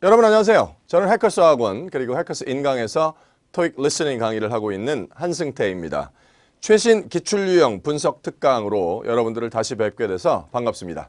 여러분 안녕하세요. 저는 해커스 학원 그리고 해커스 인강에서 토익 리스닝 강의를 하고 있는 한승태입니다. 최신 기출유형 분석 특강으로 여러분들을 다시 뵙게 돼서 반갑습니다.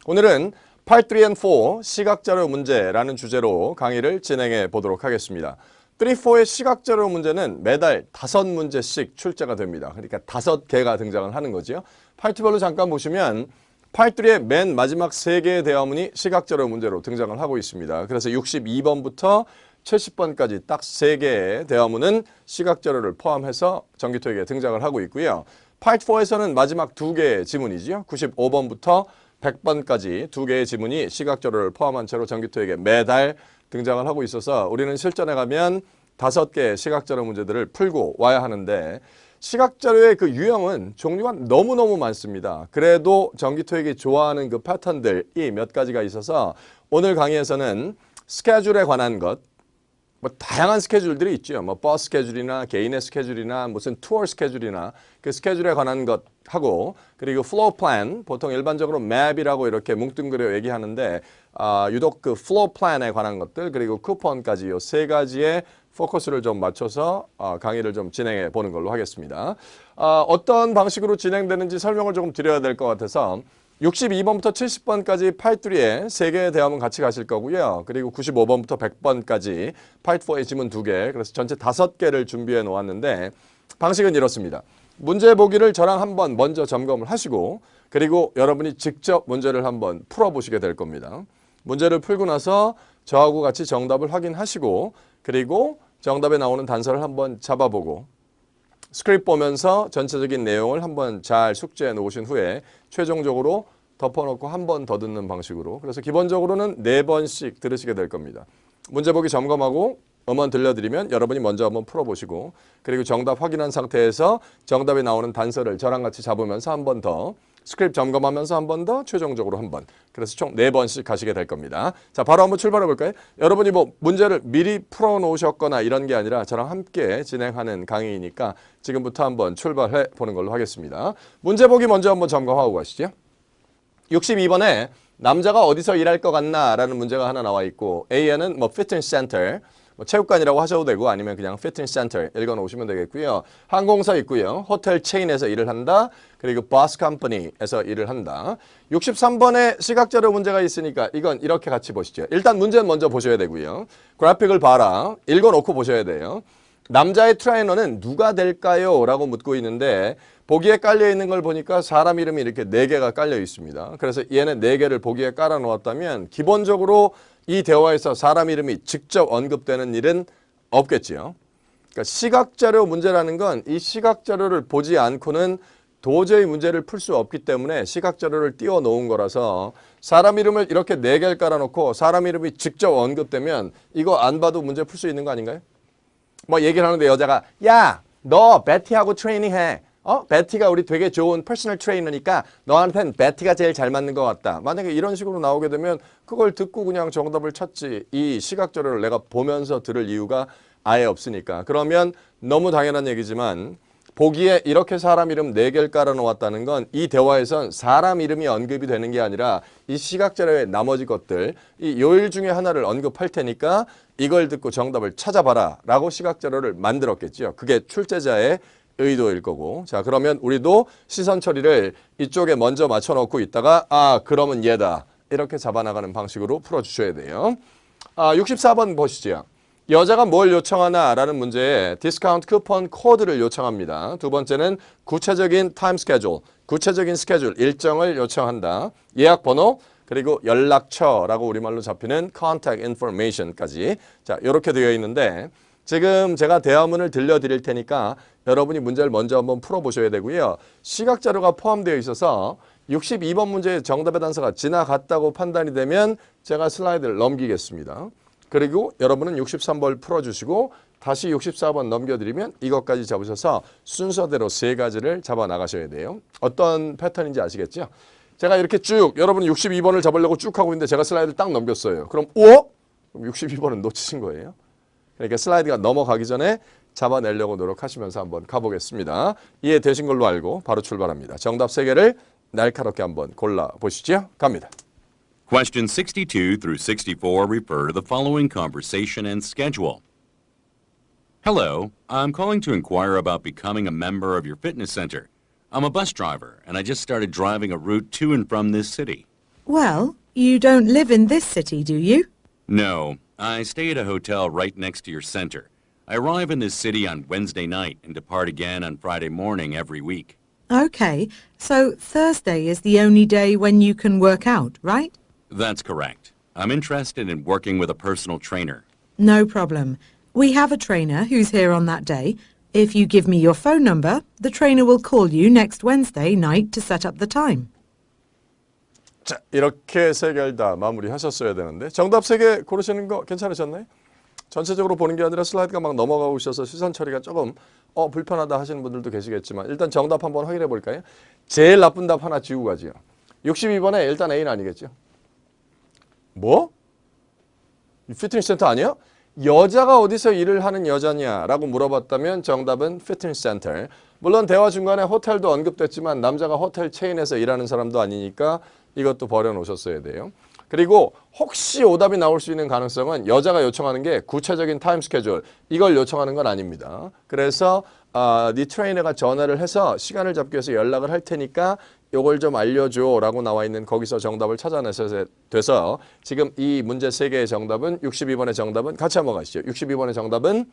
오늘은 Part 3 and 4 시각자료 문제라는 주제로 강의를 진행해 보도록 하겠습니다. 3, 4의 시각자료 문제는 매달 5문제씩 출제가 됩니다. 그러니까 5개가 등장을 하는 거죠. 파트별로 잠깐 보시면 Part 3의 맨 마지막 3개의 대화문이 시각자료 문제로 등장을 하고 있습니다. 그래서 62번부터 70번까지 딱 3개의 대화문은 시각자료를 포함해서 정기토익에 등장을 하고 있고요. Part 4에서는 마지막 2개의 지문이죠. 95번부터 100번까지 2개의 지문이 시각자료를 포함한 채로 정기토익에 매달 등장을 하고 있어서 우리는 실전에 가면 5개의 시각자료 문제들을 풀고 와야 하는데 시각자료의 그 유형은 종류가 너무너무 많습니다. 그래도 정기토익이 좋아하는 그 패턴들이 몇 가지가 있어서 오늘 강의에서는 스케줄에 관한 것, 뭐 다양한 스케줄들이 있죠. 뭐 버스 스케줄이나 개인의 스케줄이나 무슨 투어 스케줄이나 그 스케줄에 관한 것 하고 그리고 플로우 플랜, 보통 일반적으로 맵이라고 이렇게 뭉뚱그려 얘기하는데 유독 그 플로우 플랜에 관한 것들 그리고 쿠폰까지 이 3가지의 포커스를 좀 맞춰서 강의를 좀 진행해 보는 걸로 하겠습니다. 어떤 방식으로 진행되는지 설명을 조금 드려야 될 것 같아서 62번부터 70번까지 Part 3에 3개의 대화문 같이 가실 거고요. 그리고 95번부터 100번까지 Part 4의 지문 2개, 그래서 전체 5개를 준비해 놓았는데 방식은 이렇습니다. 문제 보기를 저랑 한번 먼저 점검을 하시고 그리고 여러분이 직접 문제를 한번 풀어보시게 될 겁니다. 문제를 풀고 나서 저하고 같이 정답을 확인하시고 그리고 정답에 나오는 단서를 한번 잡아보고 스크립트 보면서 전체적인 내용을 한번 잘 숙지해 놓으신 후에 최종적으로 덮어놓고 한 번 더 듣는 방식으로, 그래서 기본적으로는 4번씩 들으시게 될 겁니다. 문제 보기 점검하고 음원 들려드리면 여러분이 먼저 한번 풀어보시고 그리고 정답 확인한 상태에서 정답에 나오는 단서를 저랑 같이 잡으면서 한 번 더 스크립트 점검하면서 한 번 더 최종적으로 한 번, 그래서 총 4번씩 가시게 될 겁니다. 자, 바로 한번 출발해 볼까요? 여러분이 뭐 문제를 미리 풀어 놓으셨거나 이런 게 아니라 저랑 함께 진행하는 강의이니까 지금부터 한번 출발해 보는 걸로 하겠습니다. 문제 보기 먼저 한번 점검하고 가시죠. 62번에 남자가 어디서 일할 것 같나 라는 문제가 하나 나와 있고 A에는 뭐 피트니스 센터, 뭐 체육관이라고 하셔도 되고 아니면 그냥 피트니스 센터 읽어놓으시면 되겠고요. 항공사 있고요. 호텔 체인에서 일을 한다. 그리고 버스 컴퍼니에서 일을 한다. 63번에 시각자료 문제가 있으니까 이건 이렇게 같이 보시죠. 일단 문제는 먼저 보셔야 되고요. 그래픽을 봐라. 읽어놓고 보셔야 돼요. 남자의 트레이너는 누가 될까요? 라고 묻고 있는데 보기에 깔려있는 걸 보니까 사람 이름이 이렇게 4개가 깔려 있습니다. 그래서 얘는 4개를 보기에 깔아 놓았다면 기본적으로 이 대화에서 사람 이름이 직접 언급되는 일은 없겠지요. 그러니까 시각자료 문제라는 건 이 시각자료를 보지 않고는 도저히 문제를 풀 수 없기 때문에 시각자료를 띄워 놓은 거라서 사람 이름을 이렇게 4개를 깔아놓고 사람 이름이 직접 언급되면 이거 안 봐도 문제 풀 수 있는 거 아닌가요? 뭐 얘기를 하는데 여자가 야, 너 베티하고 트레이닝해. 베티가 우리 되게 좋은 퍼스널 트레이너니까 너한테는 베티가 제일 잘 맞는 것 같다. 만약에 이런 식으로 나오게 되면 그걸 듣고 그냥 정답을 찾지 이 시각자료를 내가 보면서 들을 이유가 아예 없으니까. 그러면 너무 당연한 얘기지만 보기에 이렇게 사람 이름 4개를 깔아놓았다는 건 이 대화에선 사람 이름이 언급이 되는 게 아니라 이 시각자료의 나머지 것들, 이 요일 중에 하나를 언급할 테니까 이걸 듣고 정답을 찾아봐라 라고 시각자료를 만들었겠죠. 그게 출제자의 의도일 거고. 자, 그러면 우리도 시선 처리를 이쪽에 먼저 맞춰놓고 있다가 그러면 얘다 이렇게 잡아나가는 방식으로 풀어주셔야 돼요. 64번 보시죠. 여자가 뭘 요청하나 라는 문제에 디스카운트 쿠폰 코드를 요청합니다. 두 번째는 구체적인 타임 스케줄, 구체적인 스케줄, 일정을 요청한다. 예약 번호, 그리고 연락처라고 우리말로 잡히는 contact information까지. 자, 이렇게 되어 있는데 지금 제가 대화문을 들려드릴 테니까 여러분이 문제를 먼저 한번 풀어보셔야 되고요. 시각자료가 포함되어 있어서 62번 문제의 정답의 단서가 지나갔다고 판단이 되면 제가 슬라이드를 넘기겠습니다. 그리고 여러분은 63번 풀어주시고 다시 64번 넘겨드리면 이것까지 잡으셔서 순서대로 3가지를 잡아 나가셔야 돼요. 어떤 패턴인지 아시겠죠? 제가 이렇게 쭉 여러분이 62번을 잡으려고 쭉 하고 있는데 제가 슬라이드를 딱 넘겼어요. 그럼 그럼 62번은 놓치신 거예요. 그러니까 슬라이드가 넘어가기 전에 잡아내려고 노력하시면서 한번 가보겠습니다. 이해되신 걸로 알고 바로 출발합니다. 정답 3개를 날카롭게 한번 골라보시죠. 갑니다. Questions 62 through 64 refer to the following conversation and schedule. Hello, I'm calling to inquire about becoming a member of your fitness center. I'm a bus driver, and I just started driving a route to and from this city. Well, you don't live in this city, do you? No, I stay at a hotel right next to your center. I arrive in this city on Wednesday night and depart again on Friday morning every week. Okay, so Thursday is the only day when you can work out, right? That's correct. I'm interested in working with a personal trainer. No problem. We have a trainer who's here on that day. If you give me your phone number, the trainer will call you next Wednesday night to set up the time. 자, 이렇게 세 개를 다 마무리하셨어야 되는데 정답 3개 고르시는 거 괜찮으셨나요? 전체적으로 보는 게 아니라 슬라이드가 막 넘어가고 있어서 시선 처리가 조금 불편하다 하시는 분들도 계시겠지만 일단 정답 한번 확인해 볼까요? 제일 나쁜 답 하나 지우고 가지요. 62번에 일단 A는 아니겠죠? 뭐? 피트니스 센터 아니야? 여자가 어디서 일을 하는 여자냐라고 물어봤다면 정답은 피트니스 센터. 물론 대화 중간에 호텔도 언급됐지만 남자가 호텔 체인에서 일하는 사람도 아니니까 이것도 버려놓으셨어야 돼요. 그리고 혹시 오답이 나올 수 있는 가능성은 여자가 요청하는 게 구체적인 타임 스케줄 이걸 요청하는 건 아닙니다. 그래서 네 트레이너가 전화를 해서 시간을 잡기 위해서 연락을 할 테니까 요걸 좀 알려줘 라고 나와 있는 거기서 정답을 찾아내셔야 돼서 지금 이 문제 3개의 정답은 62번의 정답은 같이 한번 가시죠. 62번의 정답은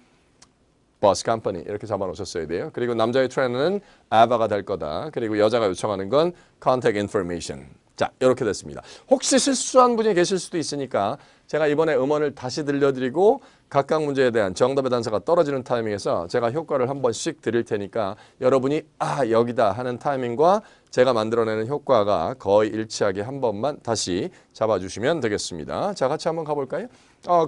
버스 컴퍼니 이렇게 잡아놓으셨어야 돼요. 그리고 남자의 트레이너는 아바가 될 거다. 그리고 여자가 요청하는 건 contact information. 자, 이렇게 됐습니다. 혹시 실수한 분이 계실 수도 있으니까 제가 이번에 음원을 다시 들려드리고 각각 문제에 대한 정답의 단서가 떨어지는 타이밍에서 제가 효과를 한 번씩 드릴 테니까 여러분이 여기다 하는 타이밍과 제가 만들어내는 효과가 거의 일치하게 한 번만 다시 잡아주시면 되겠습니다. 자, 같이 한번 가볼까요?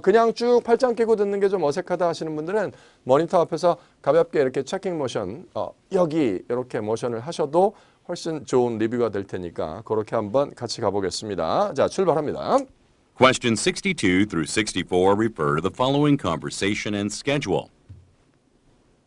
그냥 쭉 팔짱 끼고 듣는 게 좀 어색하다 하시는 분들은 모니터 앞에서 가볍게 이렇게 체킹 모션, 여기 이렇게 모션을 하셔도 훨씬 좋은 리뷰가 될 테니까 그렇게 한번 같이 가보겠습니다. 자, 출발합니다. Questions 62 through 64 refer to the following conversation and schedule.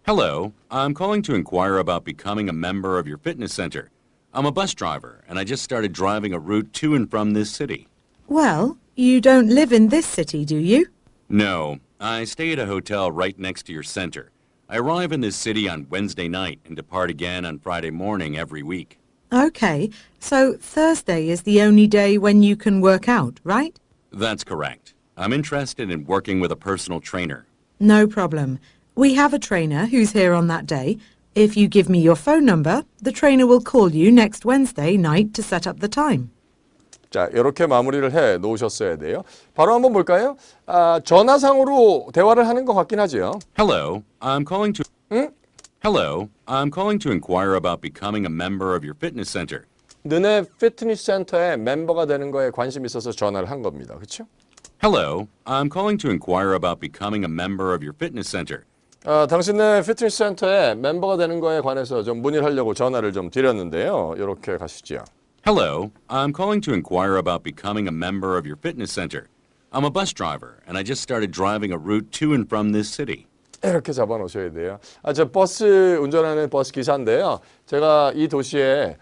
Hello, I'm calling to inquire about becoming a member of your fitness center. I'm a bus driver, and I just started driving a route to and from this city. Well, you don't live in this city, do you? No, I stay at a hotel right next to your center. I arrive in this city on Wednesday night and depart again on Friday morning every week. Okay, so Thursday is the only day when you can work out, right? That's correct. I'm interested in working with a personal trainer. No problem. We have a trainer who's here on that day. If you give me your phone number, the trainer will call you next Wednesday night to set up the time. 자, 이렇게 마무리를 해 놓으셨어야 돼요. 바로 한번 볼까요? 전화상으로 대화를 하는 것 같긴 하죠. Hello, I'm calling to... Hello, I'm calling to inquire about becoming a member of your fitness center. 너네 피트니스 센터에 멤버가 되는 거에 관심 있어서 전화를 한 겁니다. 그렇죠? Hello, I'm calling to inquire about becoming a member of your fitness center. 당신네 피트니스 센터에 멤버가 되는 거에 관해서 좀 문의를 하려고 전화를 좀 드렸는데요. 이렇게 가시죠. Hello, I'm calling to inquire about becoming a member of your fitness center. I'm a bus driver, and I just started driving a route to and from this city. 이렇게 잡아놓으셔야 돼요. 저 버스 운전하는 버스 기사인데요. 제가 이 도시에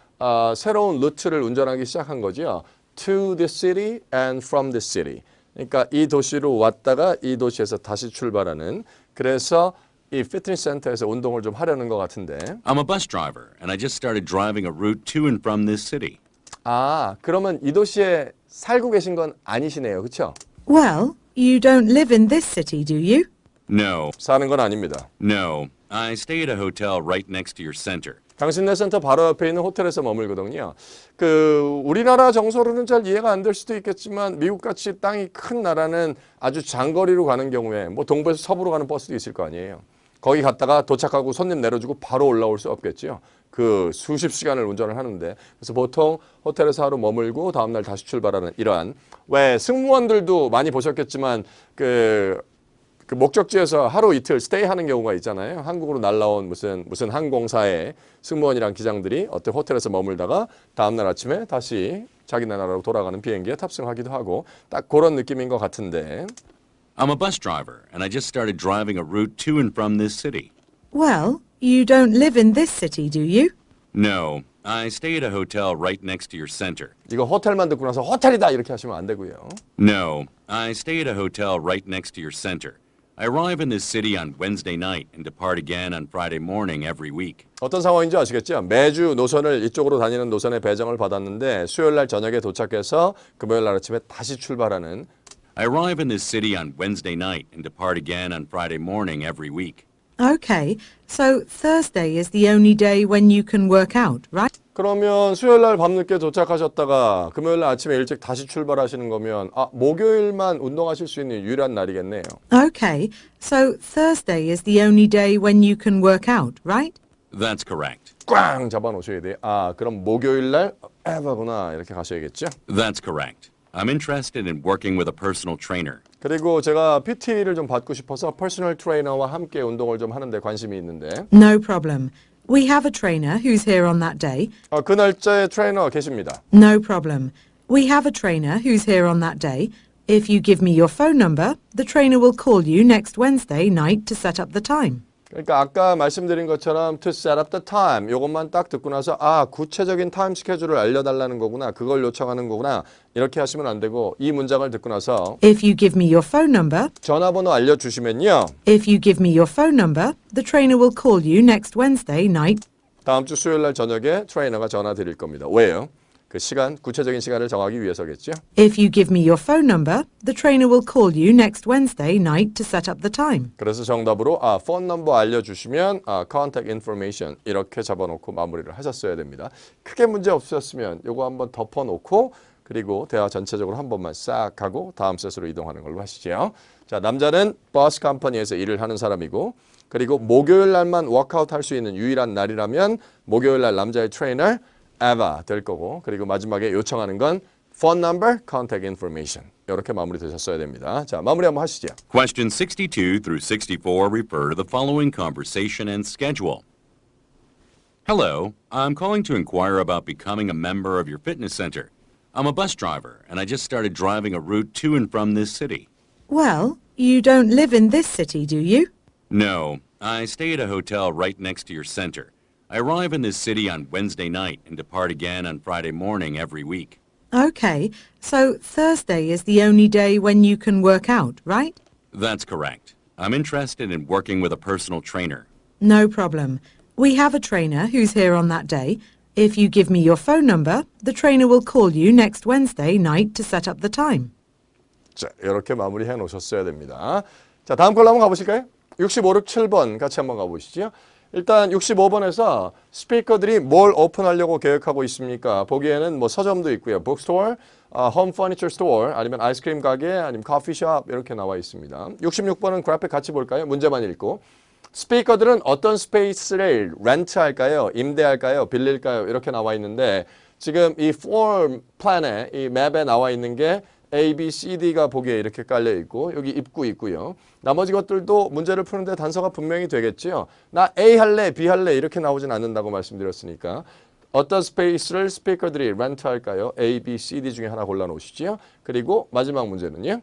새로운 루트를 운전하기 시작한 거죠. To the city and from the city. 그러니까 이 도시로 왔다가 이 도시에서 다시 출발하는. 그래서 이 피트니스 센터에서 운동을 좀 하려는 것 같은데. I'm a bus driver, and I just started driving a route to and from this city. 그러면 이 도시에 살고 계신 건 아니시네요. 그렇죠? Well, you don't live in this city, do you? No. 사는 건 아닙니다. No. I stay at a hotel right next to your center. 당신네 센터 바로 옆에 있는 호텔에서 머물거든요. 우리나라 정서로는 잘 이해가 안 될 수도 있겠지만 미국같이 땅이 큰 나라는 아주 장거리로 가는 경우에 뭐 동부에서 서부로 가는 버스도 있을 거 아니에요. 거기 갔다가 도착하고 손님 내려주고 바로 올라올 수 없겠죠. 수십 시간을 운전을 하는데 그래서 보통 호텔에서 하루 머물고 다음날 다시 출발하는 이러한 왜 승무원들도 많이 보셨겠지만 그 목적지에서 하루 이틀 스테이하는 경우가 있잖아요. 한국으로 날라온 무슨 항공사의 승무원이랑 기장들이 어떤 호텔에서 머물다가 다음날 아침에 다시 자기 나라로 돌아가는 비행기에 탑승하기도 하고 딱 그런 느낌인 것 같은데. I'm a bus driver, and I just started driving a route to and from this city. Well, you don't live in this city, do you? No. I stay at a hotel right next to your center. 이거 호텔만 듣고 나서 호텔이다 이렇게 하시면 안 되고요. No, I stay at a hotel right next to your center. I arrive in this city on Wednesday night and depart again on Friday morning every week. 어떤 상황인지 아시겠죠? 매주 노선을 이쪽으로 다니는 노선의 배정을 받았는데 수요일 날 저녁에 도착해서 금요일 날 아침에 다시 출발하는 I arrive in this city on Wednesday night and depart again on Friday morning every week. Okay, so Thursday is the only day when you can work out, right? 그러면 수요일 날 밤늦게 도착하셨다가 금요일 날 아침에 일찍 다시 출발하시는 거면 목요일만 운동하실 수 있는 유일한 날이겠네요. Okay, so Thursday is the only day when you can work out, right? That's correct. 꽝 잡아 놓으셔야 돼요. 그럼 목요일 날 에바구나 이렇게 가셔야겠죠? That's correct. I'm interested in working with a personal trainer. 그리고 제가 PT를 좀 받고 싶어서 퍼스널 트레이너와 함께 운동을 좀 하는데 관심이 있는데 No problem. We have a trainer who's here on that day. 그 날짜에 트레이너 계십니다. No problem. We have a trainer who's here on that day. If you give me your phone number, the trainer will call you next Wednesday night to set up the time. 그러니까 아까 말씀드린 것처럼 to set up the time 이것만 딱 듣고 나서 구체적인 타임 스케줄을 알려달라는 거구나 그걸 요청하는 거구나 이렇게 하시면 안 되고 이 문장을 듣고 나서 If you give me your phone number, 전화번호 알려주시면요 if you give me your phone number, the trainer will call you next Wednesday night. 다음 주 수요일 날 저녁에 트레이너가 전화 드릴 겁니다. 왜요? 그 시간 구체적인 시간을 정하기 위해서겠죠. If you give me your phone number, the trainer will call you next Wednesday night to set up the time. 그래서 정답으로 폰 넘버 알려주시면 contact information 이렇게 잡아놓고 마무리를 하셨어야 됩니다. 크게 문제 없으셨으면 요거 한번 덮어놓고 그리고 대화 전체적으로 한 번만 싹 하고 다음 셋으로 이동하는 걸로 하시죠. 자, 남자는 버스 컴퍼니에서 일을 하는 사람이고 그리고 목요일 날만 워크아웃 할 수 있는 유일한 날이라면 목요일 날 남자의 트레이너 에바 될 거고 그리고 마지막에 요청하는 건 phone number, contact information 이렇게 마무리 되셨어야 됩니다. 자, 마무리 한번 하시죠. Questions 62 through 64 refer to the following conversation and schedule. Hello, I'm calling to inquire about becoming a member of your fitness center. I'm a bus driver, and I just started driving a route to and from this city. Well, you don't live in this city, do you? No, I stay at a hotel right next to your center. I arrive in this city on Wednesday night and depart again on Friday morning every week. Okay, so Thursday is the only day when you can work out, right? That's correct. I'm interested in working with a personal trainer. No problem. We have a trainer who's here on that day. If you give me your phone number, the trainer will call you next Wednesday night to set up the time. 자, 이렇게 마무리해 놓으셨어야 됩니다. 자, 다음 걸로 한번 가보실까요? 65, 6, 7번 같이 한번 가보시죠. 일단 65번에서 스피커들이 뭘 오픈하려고 계획하고 있습니까? 보기에는 뭐 서점도 있고요. 북스토어, 홈 퍼니처 스토어, 아니면 아이스크림 가게, 아니면 커피숍 이렇게 나와 있습니다. 66번은 그래픽 같이 볼까요? 문제만 읽고. 스피커들은 어떤 스페이스를 렌트할까요? 임대할까요? 빌릴까요? 이렇게 나와 있는데 지금 이 플로어 플랜에, 이 맵에 나와 있는 게 A, B, C, D가 보기에 이렇게 깔려 있고 여기 입구 있고요. 나머지 것들도 문제를 푸는데 단서가 분명히 되겠지요. 나 A 할래, B 할래 이렇게 나오진 않는다고 말씀드렸으니까 어떤 스페이스를 스피커들이 렌트할까요? A, B, C, D 중에 하나 골라놓으시죠. 그리고 마지막 문제는요.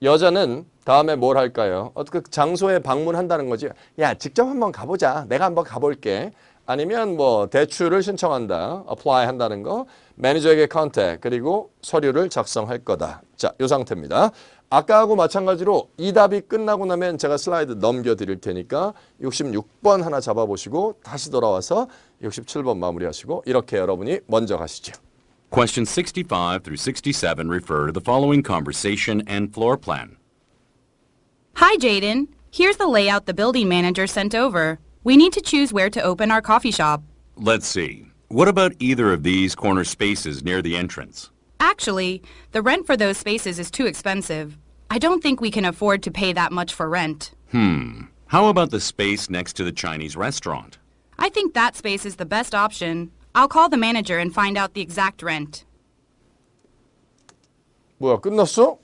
여자는 다음에 뭘 할까요? 어떻게 장소에 방문한다는 거지. 야, 직접 한번 가보자. 내가 한번 가볼게. 아니면 뭐 대출을 신청한다. apply 한다는 거. 매니저에게 contact. 그리고 서류를 작성할 거다. 자, 이 상태입니다. 아까하고 마찬가지로 이 답이 끝나고 나면 제가 슬라이드 넘겨드릴 테니까 66번 하나 잡아보시고 다시 돌아와서 67번 마무리하시고 이렇게 여러분이 먼저 가시죠. Questions 65 through 67 refer to the following conversation and floor plan. Hi, Jaden. Here's the layout the building manager sent over. We need to choose where to open our coffee shop. Let's see. What about either of these corner spaces near the entrance? Actually, the rent for those spaces is too expensive. I don't think we can afford to pay that much for rent. How about the space next to the Chinese restaurant? I think that space is the best option. I'll call the manager and find out the exact rent. 뭐야, 끝났어?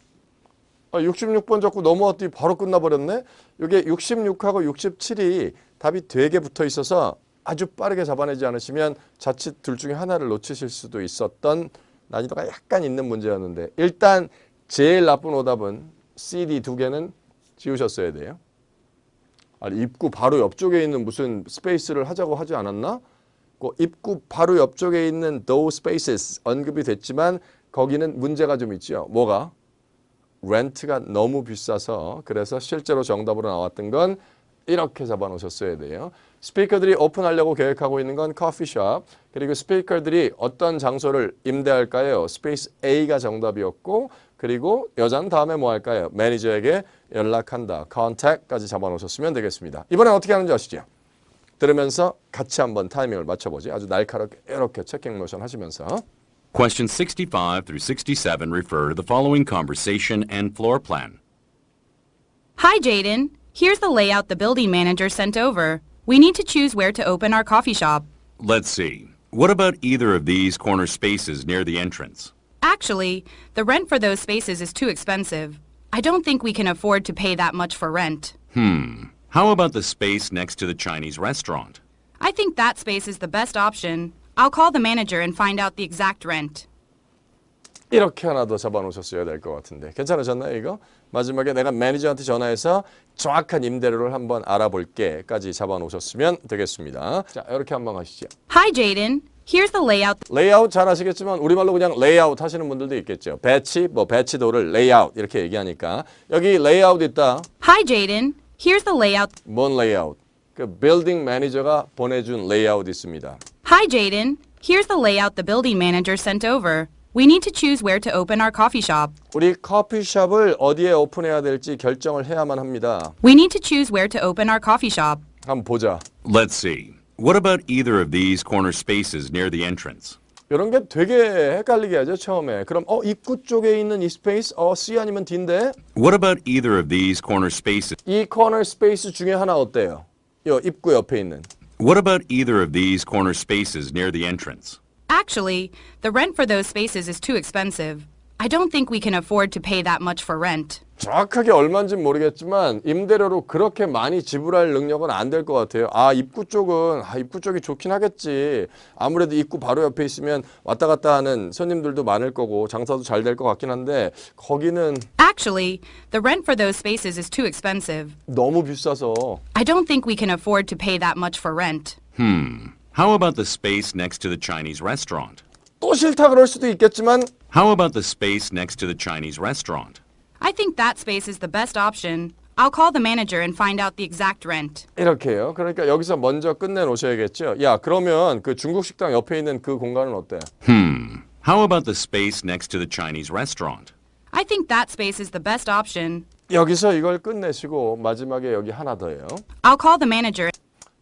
66번 잡고 넘어왔더니 바로 끝나버렸네? 이게 66하고 67이 답이 되게 붙어 있어서 아주 빠르게 잡아내지 않으시면 자칫 둘 중에 하나를 놓치실 수도 있었던 난이도가 약간 있는 문제였는데 일단 제일 나쁜 오답은 CD 두 개는 지우셨어야 돼요. 아니, 입구 바로 옆쪽에 있는 무슨 스페이스를 하자고 하지 않았나? 그 입구 바로 옆쪽에 있는 those spaces 언급이 됐지만 거기는 문제가 좀 있죠. 뭐가? 렌트가 너무 비싸서 그래서 실제로 정답으로 나왔던 건 이렇게 잡아놓으셨어야 돼요. 스피커들이 오픈하려고 계획하고 있는 건 커피숍. 그리고 스피커들이 어떤 장소를 임대할까요? 스페이스 A가 정답이었고 그리고 여자는 다음에 뭐 할까요? 매니저에게 연락한다. contact까지 잡아놓으셨으면 되겠습니다. 이번엔 어떻게 하는지 아시죠? 들으면서 같이 한번 타이밍을 맞춰보지. 아주 날카롭게 이렇게 체킹 모션 하시면서 Questions 65 through 67 refer to the following conversation and floor plan. Hi, Jaden. Here's the layout the building manager sent over. We need to choose where to open our coffee shop. Let's see. What about either of these corner spaces near the entrance? Actually, the rent for those spaces is too expensive. I don't think we can afford to pay that much for rent. How about the space next to the Chinese restaurant? I think that space is the best option. I'll call the manager and find out the exact rent. 이렇게 하나 더 잡아놓으셨어야 될 것 같은데 괜찮으셨나요 이거? 마지막에 내가 매니저한테 전화해서 정확한 임대료를 한번 알아볼게까지 잡아놓으셨으면 되겠습니다. 자 이렇게 한번 하시죠. Hi, Jaden. Here's the layout. 레이아웃 잘 아시겠지만 우리말로 그냥 레이아웃 하시는 분들도 있겠죠. 배치, 배치도를 레이아웃 이렇게 얘기하니까 여기 레이아웃 있다. Hi, Jaden. Here's the layout. 뭔 레이아웃? 그 빌딩 매니저가 보내준 레이아웃 있습니다. Hi, Jaden. Here's the layout the building manager sent over. We need to choose where to open our coffee shop. 우리 커피숍을 어디에 오픈해야 될지 결정을 해야만 합니다. We need to choose where to open our coffee shop. 한번 보자. Let's see. What about either of these corner spaces near the entrance? 이런 게 되게 헷갈리게 하죠 처음에. 그럼 입구 쪽에 있는 이 스페이스 C 아니면 D인데 What about either of these corner spaces? 이 코너 스페이스 중에 하나 어때요? 이 입구 옆에 있는. What about either of these corner spaces near the entrance? Actually, the rent for those spaces is too expensive. I don't think we can afford to pay that much for rent. 정확하게 얼마인지는 모르겠지만 임대료로 그렇게 많이 지불할 능력은 안 될 것 같아요. 입구 쪽이 좋긴 하겠지. 아무래도 입구 바로 옆에 있으면 왔다 갔다 하는 손님들도 많을 거고 장사도 잘 될 것 같긴 한데 거기는 Actually, the rent for those spaces is too expensive. 너무 비싸서 I don't think we can afford to pay that much for rent. How about the space next to the Chinese restaurant? 또 싫다 그럴 수도 있겠지만 How about the space next to the Chinese restaurant? I think that space is the best option. I'll call the manager and find out the exact rent. 이렇게요. 그러니까 여기서 먼저 끝내놓으셔야겠죠. 야 그러면 그 중국 식당 옆에 있는 그 공간은 어때? How about the space next to the Chinese restaurant? I think that space is the best option. 여기서 이걸 끝내시고 마지막에 여기 하나 더예요. I'll call the manager.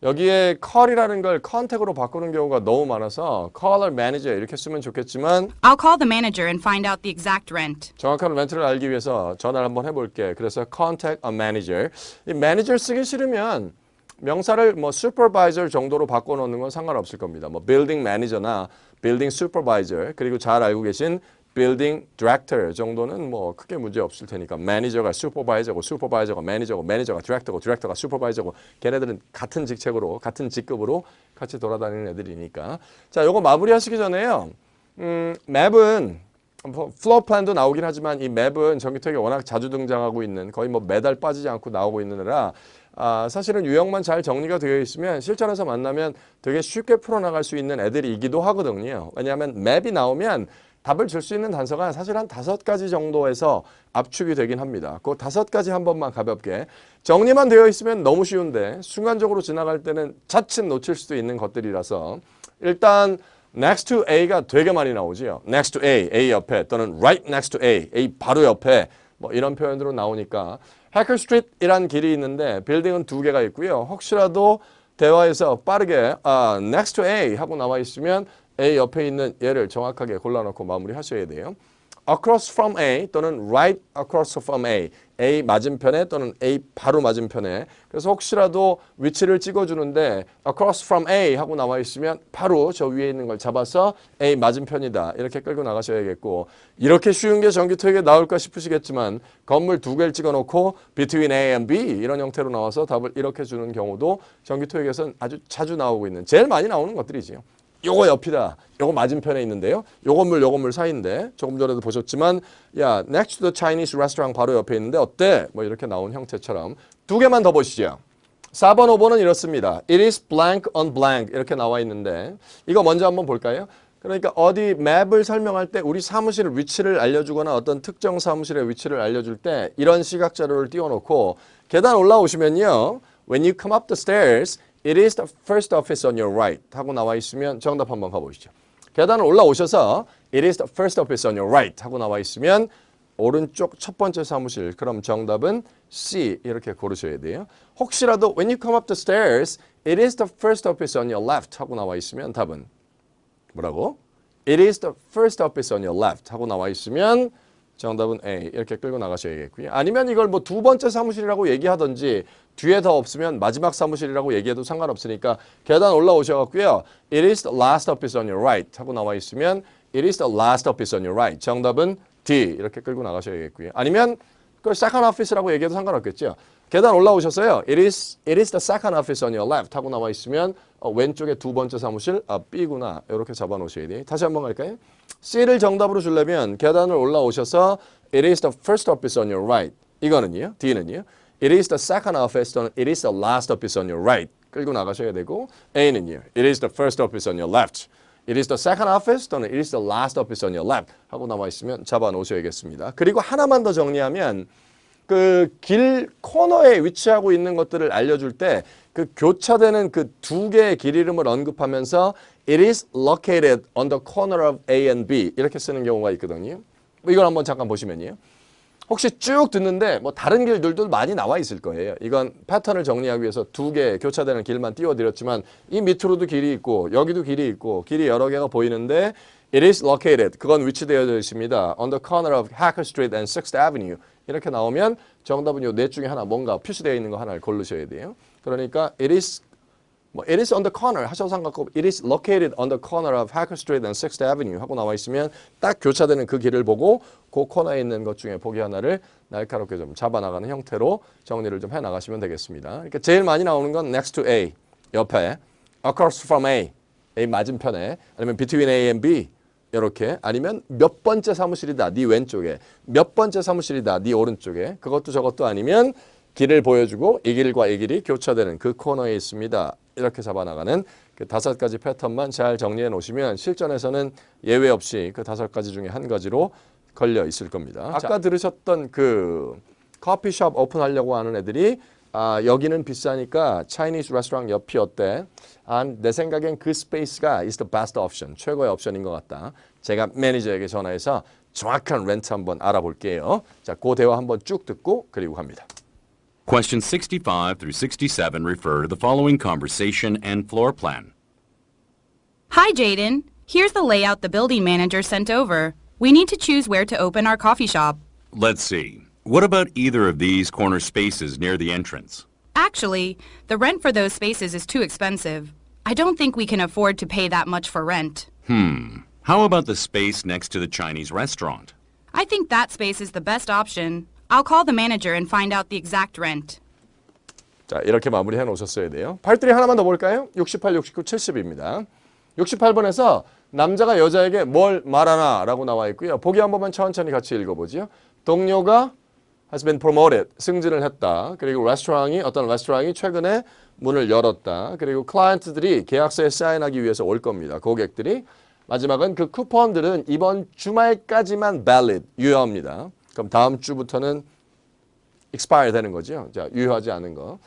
여기에 call이라는 걸 contact으로 바꾸는 경우가 너무 많아서 caller manager 이렇게 쓰면 좋겠지만 I'll call the manager and find out the exact rent. 정확한 렌트를 알기 위해서 전화를 한번 해볼게. 그래서 contact a manager. 이 manager 쓰기 싫으면 명사를 supervisor 정도로 바꿔놓는 건 상관없을 겁니다. building manager나 building supervisor 그리고 잘 알고 계신 building director 정도는 크게 문제 없을 테니까 manager가 supervisor고 supervisor가 manager고 manager가 director고 director가 supervisor고 걔네들은 같은 직책으로 같은 직급으로 같이 돌아다니는 애들이니까 자 요거 마무리하시기 전에요 맵은 플로어 플랜도 나오긴 하지만 이 맵은 전기토익에 워낙 자주 등장하고 있는 거의 매달 빠지지 않고 나오고 있는 애라 사실은 유형만 잘 정리가 되어 있으면 실전에서 만나면 되게 쉽게 풀어나갈 수 있는 애들이기도 하거든요. 왜냐하면 맵이 나오면 답을 줄 수 있는 단서가 사실 한 5가지 정도에서 압축이 되긴 합니다. 그 5가지 한 번만 가볍게 정리만 되어 있으면 너무 쉬운데 순간적으로 지나갈 때는 자칫 놓칠 수도 있는 것들이라서 일단 next to A가 되게 많이 나오지요. next to A, A 옆에 또는 right next to A, A 바로 옆에 이런 표현으로 나오니까 해커 스트리트이란 길이 있는데 빌딩은 2개가 있고요. 혹시라도 대화에서 빠르게 next to A 하고 나와 있으면 A 옆에 있는 얘를 정확하게 골라놓고 마무리하셔야 돼요. across from A 또는 right across from A, A 맞은편에 또는 A 바로 맞은편에 그래서 혹시라도 위치를 찍어주는데 across from A 하고 나와 있으면 바로 저 위에 있는 걸 잡아서 A 맞은편이다 이렇게 끌고 나가셔야겠고 이렇게 쉬운 게 전기토익에 나올까 싶으시겠지만 건물 2개를 찍어놓고 between A and B 이런 형태로 나와서 답을 이렇게 주는 경우도 전기토익에서는 아주 자주 나오고 있는 제일 많이 나오는 것들이지요. 요거 옆이다. 요거 맞은편에 있는데요. 요 건물 사이인데 조금 전에도 보셨지만 야 next to the Chinese restaurant 바로 옆에 있는데 어때? 이렇게 나온 형태처럼 2개만 더 보시죠. 4번, 5번은 이렇습니다. It is blank on blank 이렇게 나와 있는데 이거 먼저 한번 볼까요? 그러니까 어디 맵을 설명할 때 우리 사무실 위치를 알려주거나 어떤 특정 사무실의 위치를 알려줄 때 이런 시각 자료를 띄워놓고 계단 올라오시면요. When you come up the stairs, it is the first office on your right 하고 나와 있으면 정답 한번 가보시죠. 계단을 올라오셔서 it is the first office on your right 하고 나와 있으면 오른쪽 첫 번째 사무실. 그럼 정답은 C 이렇게 고르셔야 돼요. 혹시라도 when you come up the stairs, it is the first office on your left 하고 나와 있으면 답은 뭐라고? It is the first office on your left 하고 나와 있으면 정답은 A 이렇게 끌고 나가셔야겠고요. 아니면 이걸 뭐 두 번째 사무실이라고 얘기하든지 뒤에 더 없으면 마지막 사무실이라고 얘기해도 상관없으니까 계단 올라오셔갖고요. It is the last office on your right 하고 나와 있으면 It is the last office on your right. 정답은 D 이렇게 끌고 나가셔야겠고요. 아니면 그걸 second office라고 얘기해도 상관없겠죠. 계단 올라오셨어요. It is the second office on your left 하고 나와 있으면 왼쪽에 두 번째 사무실 B구나 이렇게 잡아놓으셔야 돼요. 다시 한번 갈까요? C를 정답으로 주려면 계단을 올라오셔서 It is the first office on your right. 이거는요. D는요. It is the second office 또는 It is the last office on your right. 끌고 나가셔야 되고 A는요. It is the first office on your left. It is the second office 또는 It is the last office on your left 하고 나와 있으면 잡아놓으셔야겠습니다. 그리고 하나만 더 정리하면 그 길 코너에 위치하고 있는 것들을 알려줄 때 그 교차되는 그 두 개의 길 이름을 언급하면서 It is located on the corner of A and B 이렇게 쓰는 경우가 있거든요. 이걸 한번 잠깐 보시면요. 혹시 쭉 듣는데 뭐 다른 길들도 많이 나와 있을 거예요. 이건 패턴을 정리하기 위해서 두 개 교차되는 길만 띄워드렸지만 이 밑으로도 길이 있고 여기도 길이 있고 길이 여러 개가 보이는데 It is located. 그건 위치되어 있습니다. On the corner of Hacker Street and 6th Avenue. 이렇게 나오면 정답은 요 넷 중에 하나 뭔가 표시되어 있는 거 하나를 고르셔야 돼요. 그러니까 it is on the corner 하셔도 상관없고 it is located on the corner of Hacker Street and 6th Avenue 하고 나와 있으면 딱 교차되는 그 길을 보고 그 코너에 있는 것 중에 보기 하나를 날카롭게 좀 잡아나가는 형태로 정리를 좀 해나가시면 되겠습니다. 그러니까 제일 많이 나오는 건 next to A, 옆에, across from A, A 맞은편에, 아니면 between A and B 이렇게, 아니면 몇 번째 사무실이다, 네 왼쪽에, 몇 번째 사무실이다, 네 오른쪽에, 그것도 저것도 아니면 길을 보여주고 이 길과 이 길이 교차되는 그 코너에 있습니다. 이렇게 잡아나가는 그 5가지 패턴만 잘 정리해 놓으시면 실전에서는 예외 없이 그 5가지 중에 한 가지로 걸려 있을 겁니다. 아까 들으셨던 그 커피숍 오픈하려고 하는 애들이 여기는 비싸니까 차이니즈 레스토랑 옆이 어때? 내 생각엔 그 스페이스가 is the best option. 최고의 옵션인 것 같다. 제가 매니저에게 전화해서 정확한 렌트 한번 알아볼게요. 자, 그 대화 한번 쭉 듣고 그리고 갑니다. Questions 65 through 67 refer to the following conversation and floor plan. Hi, Jaden. Here's the layout the building manager sent over. We need to choose where to open our coffee shop. Let's see. What about either of these corner spaces near the entrance? Actually, the rent for those spaces is too expensive. I don't think we can afford to pay that much for rent. How about the space next to the Chinese restaurant? I think that space is the best option. I'll call the manager and find out the exact rent. 자, 이렇게 마무리해 놓으셨어야 돼요. 팔들이 하나만 더 볼까요? 68, 69, 70입니다. 68번에서 남자가 여자에게 뭘 말하나 라고 나와 있고요. 보기 한 번만 천천히 같이 읽어보죠. 동료가 has been promoted, 승진을 했다. 그리고 어떤 레스토랑이 최근에 문을 열었다. 그리고 클라이언트들이 계약서에 사인하기 위해서 올 겁니다. 고객들이. 마지막은 그 쿠폰들은 이번 주말까지만 valid, 유효합니다. 그럼 다음 주부터는 expire 되는 거죠. 자, 유효하지 않은 거.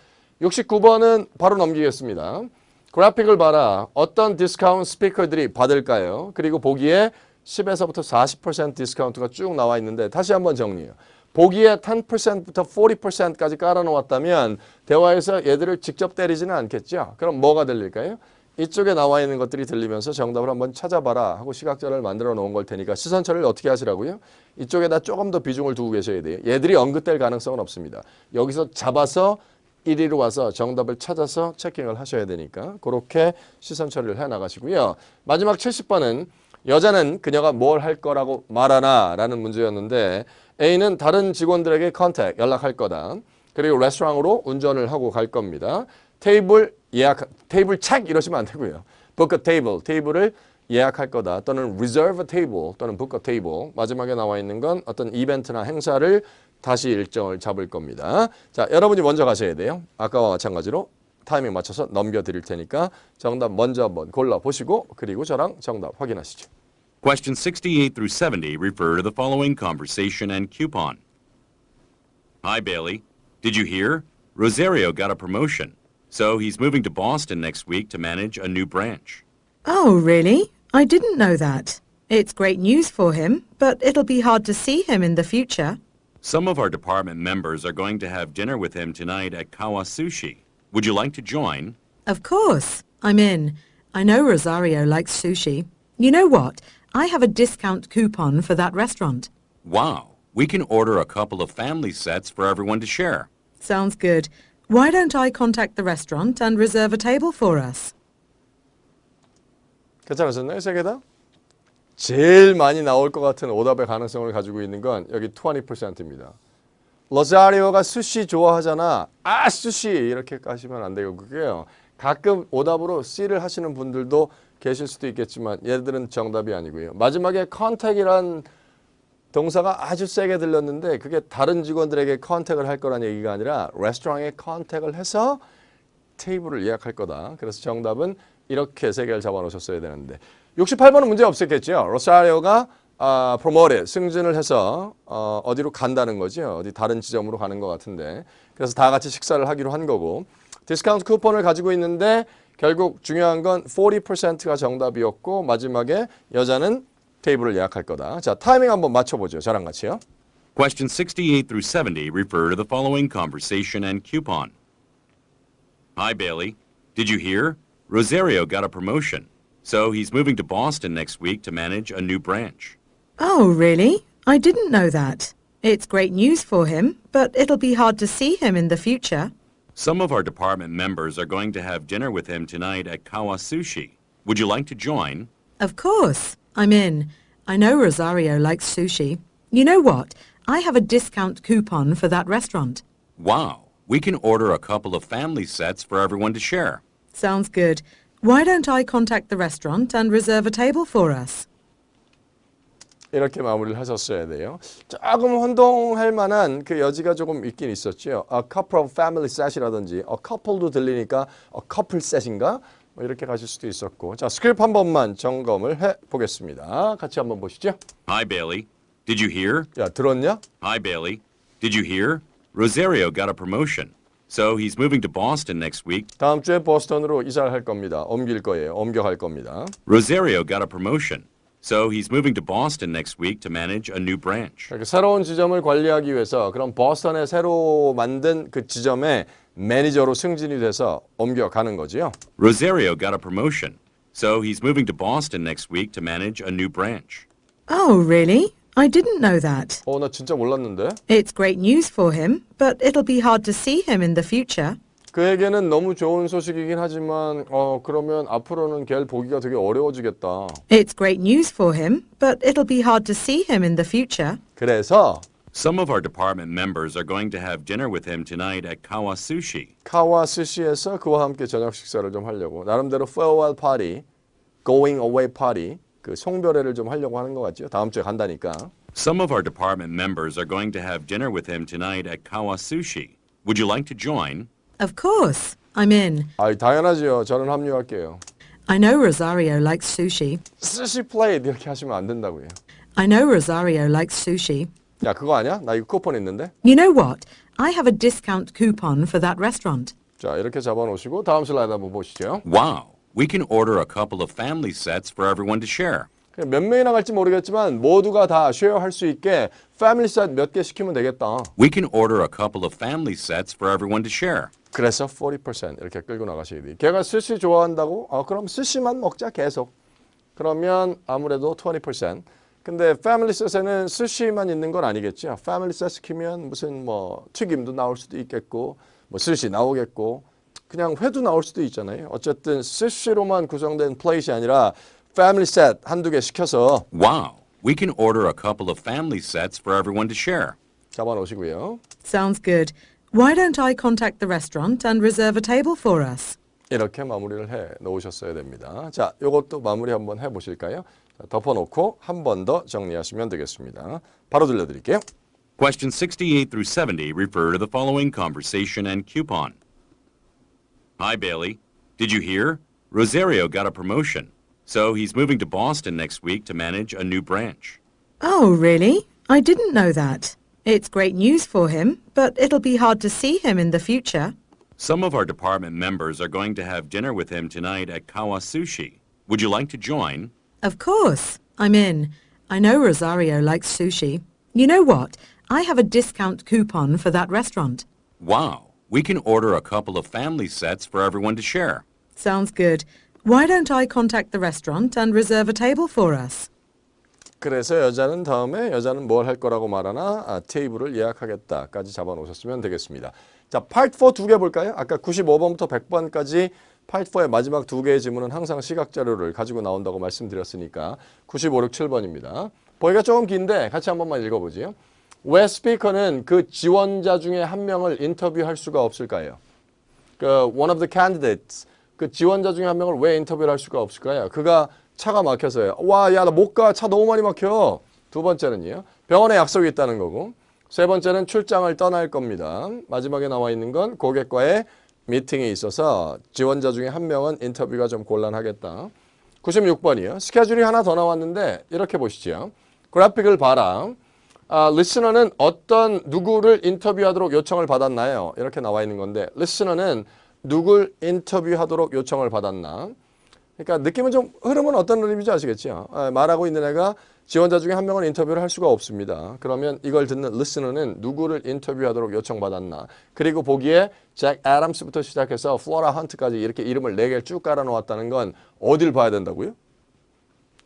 69번은 바로 넘기겠습니다. 그래픽을 봐라. 어떤 디스카운트 스피커들이 받을까요? 그리고 보기에 10에서부터 40% 디스카운트가 쭉 나와 있는데 다시 한번 정리해요. 보기에 10%부터 40%까지 깔아놓았다면 대화에서 얘들을 직접 때리지는 않겠죠. 그럼 뭐가 들릴까요? 이쪽에 나와 있는 것들이 들리면서 정답을 한번 찾아봐라 하고 시각자를 만들어 놓은 걸 테니까 시선 처리를 어떻게 하시라고요? 이쪽에다 조금 더 비중을 두고 계셔야 돼요. 얘들이 언급될 가능성은 없습니다. 여기서 잡아서 1위로 와서 정답을 찾아서 체킹을 하셔야 되니까 그렇게 시선 처리를 해나가시고요. 마지막 70번은 여자는 그녀가 뭘 할 거라고 말하나 라는 문제였는데 A는 다른 직원들에게 컨택, 연락할 거다. 그리고 레스토랑으로 운전을 하고 갈 겁니다. 테이블 책 이러시면 안 되고요. book a table, 테이블을 예약할 거다. 또는 reserve a table 또는 book a table. 마지막에 나와 있는 건 어떤 이벤트나 행사를 다시 일정을 잡을 겁니다. 자, 여러분이 먼저 가셔야 돼요. 아까와 마찬가지로 타이밍 맞춰서 넘겨드릴 테니까 정답 먼저 한번 골라보시고 그리고 저랑 정답 확인하시죠. Question 68 through 70 refer to the following conversation and coupon. Hi, Bailey. Did you hear? Rosario got a promotion, so he's moving to Boston next week to manage a new branch. Oh, really? I didn't know that. It's great news for him, but it'll be hard to see him in the future. Some of our department members are going to have dinner with him tonight at Kawa Sushi. Would you like to join? Of course. I'm in. I know Rosario likes sushi. You know what? I have a discount coupon for that restaurant. Wow, we can order a couple of family sets for everyone to share. Sounds good. Why don't I contact the restaurant and reserve a table for us? 괜찮으셨나요? 세 개 다? 제일 많이 나올 것 같은 오답의 가능성을 가지고 있는 건 여기 20%입니다. 로자리오가 수시 좋아하잖아. 아, 수시 이렇게 가시면 안 되고 그게요. 가끔 오답으로 C를 하시는 분들도 계실 수도 있겠지만 얘들은 정답이 아니고요. 마지막에 contact이란 동사가 아주 세게 들렸는데 그게 다른 직원들에게 컨택을 할 거란 얘기가 아니라 레스토랑에 컨택을 해서 테이블을 예약할 거다. 그래서 정답은 이렇게 세 개를 잡아놓으셨어야 되는데 68번은 문제 없었겠죠. 로사리오가 promoted, 승진을 해서 어디로 간다는 거죠. 어디 다른 지점으로 가는 것 같은데 그래서 다 같이 식사를 하기로 한 거고 디스카운트 쿠폰을 가지고 있는데 결국 중요한 건 40%가 정답이었고 마지막에 여자는 테이블을 예약할 거다. 자, 타이밍 한번 맞춰보죠. 저랑 같이요. Question 68 through 70 refer to the following conversation and coupon. Hi, Bailey. Did you hear? Rosario got a promotion, so he's moving to Boston next week to manage a new branch. Oh, really? I didn't know that. It's great news for him, but it'll be hard to see him in the future. Some of our department members are going to have dinner with him tonight at Kawa Sushi. Would you like to join? Of course. I'm in. I know Rosario likes sushi. You know what? I have a discount coupon for that restaurant. Wow, we can order a couple of family sets for everyone to share. Sounds good. Why don't I contact the restaurant and reserve a table for us? 이렇게 마무리를 하셨어야 돼요. 조금 혼동할 만한 그 여지가 조금 있긴 있었죠. A couple of family set이라든지 a couple도 들리니까 a couple set인가? 뭐 이렇게 가실 수도 있었고. 자, 스크립트 한 번만 점검을 해보겠습니다. 같이 한번 보시죠. Hi, Bailey. Did you hear? 야, 들었냐? Hi, Bailey. Did you hear? Rosario got a promotion, so he's moving to Boston next week. 다음 주에 보스턴으로 이사를 할 겁니다. 옮길 거예요. 옮겨갈 겁니다. Rosario got a promotion, so he's moving to Boston next week to manage a new branch. 이렇게 새로운 지점을 관리하기 위해서 그럼 보스턴에 새로 만든 그 지점에 매니저로 승진이 돼서 옮겨가는 거지요. Rosario got a promotion, so he's moving to Boston next week to manage a new branch. Oh, really? I didn't know that. 나 진짜 몰랐는데. It's great news for him, but it'll be hard to see him in the future. 그에게는 너무 좋은 소식이긴 하지만 그러면 앞으로는 걔를 보기가 되게 어려워지겠다. It's great news for him, but it'll be hard to see him in the future. 그래서 Some of our department members are going to have dinner with him tonight at Kawa Sushi. 카와 스시에서 그와 함께 저녁 식사를 좀 하려고 나름대로 farewell party, going away party 그 송별회를 좀 하려고 하는 것 같죠. 다음 주에 간다니까. Some of our department members are going to have dinner with him tonight at Kawa Sushi. Would you like to join? Of course. I'm in. 당연하지요. 저는 합류할게요. I know Rosario likes sushi. 스시 플레이트 이렇게 하시면 안 된다고요. I know Rosario likes sushi. 야, 그거 아니야? 나 이거 쿠폰 있는데. You know what? I have a discount coupon for that restaurant. 자, 이렇게 잡아놓으시고 다음 슬라이드 한번 보시죠. Wow, we can order a couple of family sets for everyone to share. 몇 명이나 갈지 모르겠지만 모두가 다 쉐어할 수 있게 패밀리 셋 몇 개 시키면 되겠다. We can order a couple of family sets for everyone to share. 그래서 40% 이렇게 끌고 나가셔야 돼요. 걔가 스시 좋아한다고? 그럼 스시만 먹자 계속. 그러면 아무래도 20%. 근데 패밀리 셋에는 스시만 있는 건 아니겠죠. 패밀리 셋 시키면 무슨 뭐 튀김도 나올 수도 있겠고 뭐 스시 나오겠고 그냥 회도 나올 수도 있잖아요. 어쨌든 스시로만 구성된 플레이트이 아니라 패밀리 셋 한두 개 시켜서 Wow, we can order a couple of family sets for everyone to share. 잡아놓으시고요. Sounds good. Why don't I contact the restaurant and reserve a table for us? 이렇게 마무리를 해 놓으셨어야 됩니다. 자, 이것도 마무리 한번 해보실까요? 자, 덮어놓고 한 번 더 정리하시면 되겠습니다. 바로 들려드릴게요. Questions 68 through 70 refer to the following conversation and coupon. Hi, Bailey. Did you hear? Rosario got a promotion, so he's moving to Boston next week to manage a new branch. Oh, really? I didn't know that. It's great news for him, but it'll be hard to see him in the future. Some of our department members are going to have dinner with him tonight at Kawa Sushi. Would you like to join? Of course. I'm in. I know Rosario likes sushi. You know what? I have a discount coupon for that restaurant. Wow, we can order a couple of family sets for everyone to share. Sounds good. Why don't I contact the restaurant and reserve a table for us? 그래서 여자는 다음에 여자는 뭘 할 거라고 말하나 테이블을 예약하겠다까지 잡아놓으셨으면 되겠습니다. 자, 파트 4 두 개 볼까요? 아까 95번부터 100번까지 파트 4의 마지막 두 개의 지문은 항상 시각 자료를 가지고 나온다고 말씀드렸으니까 95, 6, 7번입니다. 보기가 조금 긴데 같이 한 번만 읽어보지요. 왜 스피커는 그 지원자 중에 한 명을 인터뷰할 수가 없을까요? one of the candidates, 그 지원자 중에 한 명을 왜 인터뷰를 할 수가 없을까요? 그가 차가 막혀서요. 와, 야, 나 못 가. 차 너무 많이 막혀. 두 번째는요. 병원에 약속이 있다는 거고. 세 번째는 출장을 떠날 겁니다. 마지막에 나와 있는 건 고객과의 미팅이 있어서 지원자 중에 한 명은 인터뷰가 좀 곤란하겠다. 96번이요. 스케줄이 하나 더 나왔는데 이렇게 보시죠. 그래픽을 봐라. 리스너는 어떤 누구를 인터뷰하도록 요청을 받았나요? 이렇게 나와 있는 건데 리스너는 누굴 인터뷰하도록 요청을 받았나? 그러니까 느낌은 좀 흐름은 어떤 흐름인지 아시겠죠? 말하고 있는 애가 지원자 중에 한 명은 인터뷰를 할 수가 없습니다. 그러면 이걸 듣는 리스너는 누구를 인터뷰하도록 요청받았나? 그리고 보기에 잭 애덤스부터 시작해서 플로라 헌트까지 이렇게 이름을 4개를 쭉 깔아놓았다는 건 어딜 봐야 된다고요?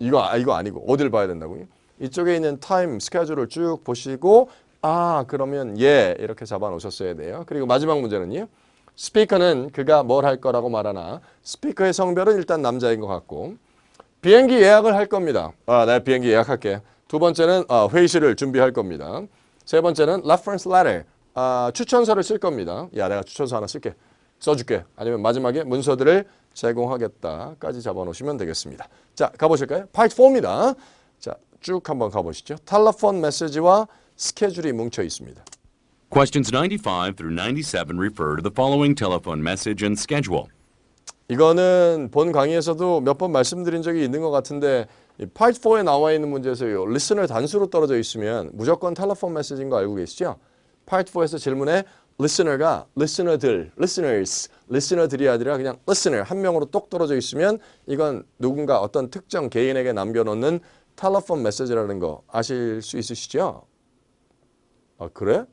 이거 아니고 어딜 봐야 된다고요? 이쪽에 있는 타임 스케줄을 쭉 보시고 그러면 이렇게 잡아놓으셨어야 돼요. 그리고 마지막 문제는요. 스피커는 그가 뭘 할 거라고 말하나 스피커의 성별은 일단 남자인 것 같고 비행기 예약을 할 겁니다. 내가 비행기 예약할게. 두 번째는 회의실을 준비할 겁니다. 세 번째는 reference letter, 추천서를 쓸 겁니다. 야, 내가 추천서 하나 쓸게. 써줄게. 아니면 마지막에 문서들을 제공하겠다까지 잡아놓으시면 되겠습니다. 자, 가보실까요? 파트 4입니다. 자, 쭉 한번 가보시죠. 텔레폰 메시지와 스케줄이 뭉쳐 있습니다. Questions 95 through 97 refer to the following telephone message and schedule. 이거는 본 강의에서도 몇 번 말씀드린 적이 있는 것 같은데 파트 4에 나와 있는 문제에서요. 리스너 단수로 떨어져 있으면 무조건 텔레폰 메시지인 거 알고 계시죠? 파트 4에서 질문에 listener가 listener들이 아니라 그냥 listener 한 명으로 똑 떨어져 있으면 이건 누군가 어떤 특정 개인에게 남겨놓는 텔레폰 메시지라는 거 아실 수 있으시죠? 그래?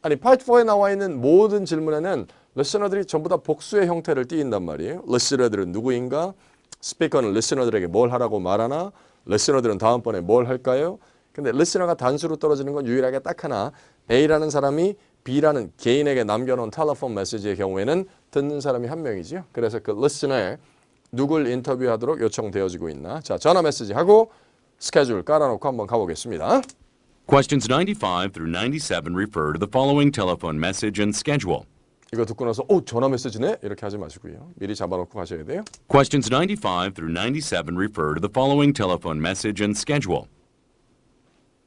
아니 파트 4에 나와 있는 모든 질문에는 리스너들이 전부 다 복수의 형태를 띈단 말이에요. 리스너들은 누구인가? 스피커는 리스너들에게 뭘 하라고 말하나? 리스너들은 다음번에 뭘 할까요? 근데 리스너가 단수로 떨어지는 건 유일하게 딱 하나. A라는 사람이 B라는 개인에게 남겨놓은 텔레폰 메시지의 경우에는 듣는 사람이 한 명이죠. 그래서 그 리스너에 누굴 인터뷰하도록 요청되어지고 있나? 자, 전화 메시지 하고 스케줄 깔아놓고 한번 가보겠습니다. Questions 95 through 97 refer to the following telephone message and schedule. 이거 듣고 나서 전화 메시지네? 이렇게 하지 마시고요. 미리 잡아놓고 가셔야 돼요. Questions 95 through 97 refer to the following telephone message and schedule.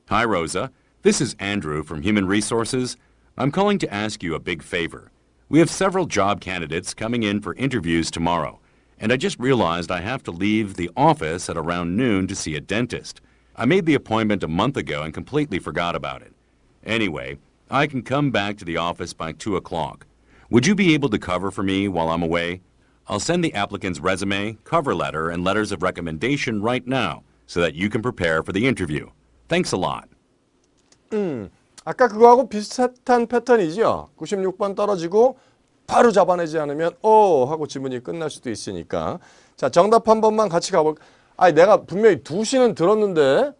Hi, Rosa. This is Andrew from Human Resources. I'm calling to ask you a big favor. We have several job candidates coming in for interviews tomorrow, and I just realized I have to leave the office at around noon to see a dentist. I made the appointment a month ago and completely forgot about it. Anyway, I can come back to the office by 2 o'clock. Would you be able to cover for me while I'm away? I'll send the applicant's resume, cover letter, and letters of recommendation right now so that you can prepare for the interview. Thanks a lot. 아까 그거하고 비슷한 패턴이죠. 96번 떨어지고 바로 잡아내지 않으면 하고 지문이 끝날 수도 있으니까. 자, 정답 한 번만 같이 가볼까요? 내가 분명히 2시는 들었는데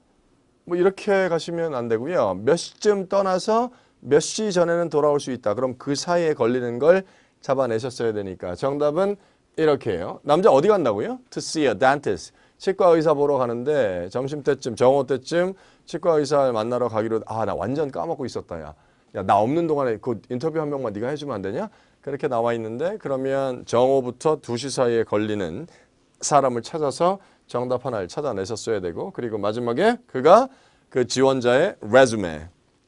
뭐 이렇게 가시면 안 되고요. 몇 시쯤 떠나서 몇 시 전에는 돌아올 수 있다. 그럼 그 사이에 걸리는 걸 잡아내셨어야 되니까 정답은 이렇게요. 남자 어디 간다고요? To see a dentist. 치과 의사 보러 가는데 점심때쯤 정오 때쯤 치과 의사를 만나러 가기로 나 완전 까먹고 있었다. 야, 나 없는 동안에 그 인터뷰 한 명만 네가 해주면 안 되냐? 그렇게 나와 있는데 그러면 정오부터 2시 사이에 걸리는 사람을 찾아서 정답 하나를 찾아내셨어야 되고 그리고 마지막에 그가 그 지원자의 resume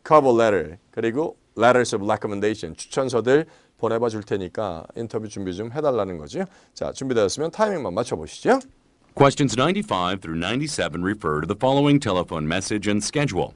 cover letter 그리고 letters of recommendation 추천서들 보내봐 줄 테니까 인터뷰 준비 좀 해달라는 거죠. 자, 준비되었으면 타이밍만 맞춰보시죠. Questions 95 through 97 refer to the following telephone message and schedule.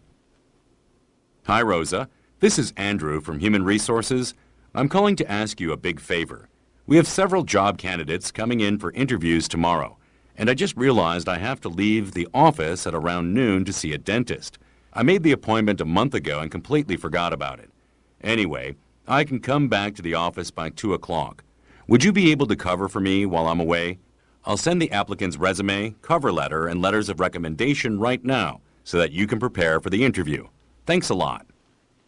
Hi, Rosa. This is Andrew from Human Resources. I'm calling to ask you a big favor. We have several job candidates coming in for interviews tomorrow, and I just realized I have to leave the office at around noon to see a dentist. I made the appointment a month ago and completely forgot about it. Anyway, I can come back to the office by 2 o'clock. Would you be able to cover for me while I'm away? I'll send the applicant's resume, cover letter, and letters of recommendation right now so that you can prepare for the interview. Thanks a lot.